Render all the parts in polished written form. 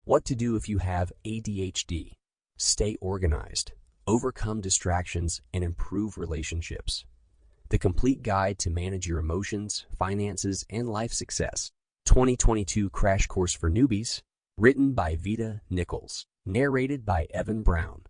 What to do if you have ADHD. Stay organized, overcome distractions, and improve relationships. The complete guide to manage your emotions, finances, and life success. 2022 Crash Course for Newbies. Written by Vita, Nicholls. Narrated by Evan Brown.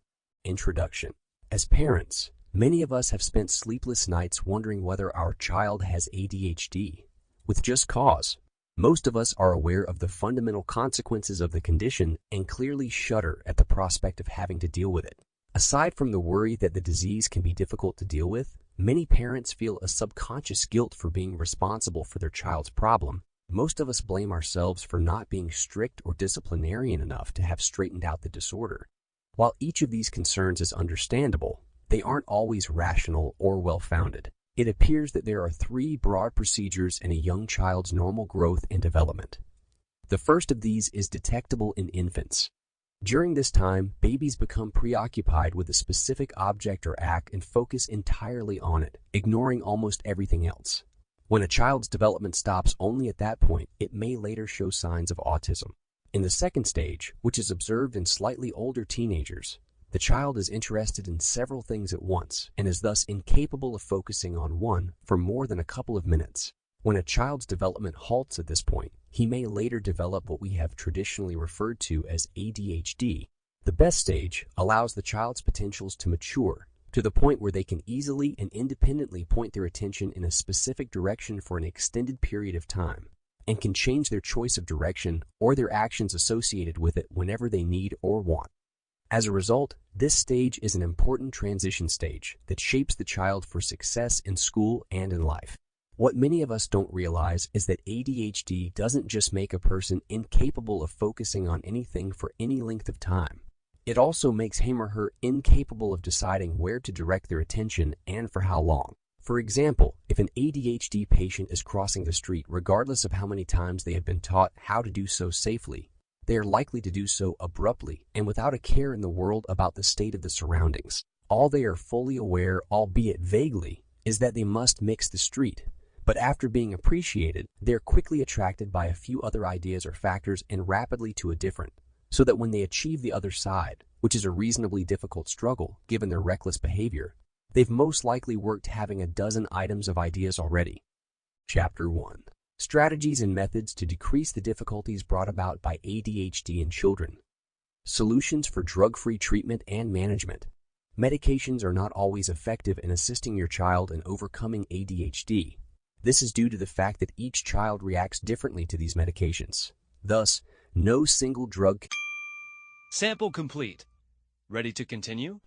Introduction. As parents, many of us have spent sleepless nights wondering whether our child has ADHD. With just cause. Most of us are aware of the fundamental consequences of the condition and clearly shudder at the prospect of having to deal with it. Aside from the worry that the disease can be difficult to deal with, many parents feel a subconscious guilt for being responsible for their child's problem. Most of us blame ourselves for not being strict or disciplinarian enough to have straightened out the disorder. While each of these concerns is understandable, they aren't always rational or well-founded. It appears that there are three broad procedures in a young child's normal growth and development. The first of these is detectable in infants. During this time, babies become preoccupied with a specific object or act and focus entirely on it, ignoring almost everything else. When a child's development stops only at that point, it may later show signs of autism. In the second stage, which is observed in slightly older teenagers, the child is interested in several things at once and is thus incapable of focusing on one for more than a couple of minutes. When a child's development halts at this point, he may later develop what we have traditionally referred to as ADHD. The best stage allows the child's potentials to mature to the point where they can easily and independently point their attention in a specific direction for an extended period of time and can change their choice of direction or their actions associated with it whenever they need or want. As a result, this stage is an important transition stage that shapes the child for success in school and in life. What many of us don't realize is that ADHD doesn't just make a person incapable of focusing on anything for any length of time. It also makes him or her incapable of deciding where to direct their attention and for how long. For example, if an ADHD patient is crossing the street regardless of how many times they have been taught how to do so safely, they are likely to do so abruptly and without a care in the world about the state of the surroundings. All they are fully aware, albeit vaguely, is that they must mix the street. But after being appreciated, they are quickly attracted by a few other ideas or factors and rapidly to a different, so that when they achieve the other side, which is a reasonably difficult struggle given their reckless behavior, they've most likely worked having a dozen items of ideas already. Chapter 1. Strategies and methods to decrease the difficulties brought about by ADHD in children. Solutions for drug-free treatment and management. Medications are not always effective in assisting your child in overcoming ADHD. This is due to the fact that each child reacts differently to these medications. Thus, no single drug. Sample complete. Ready to continue?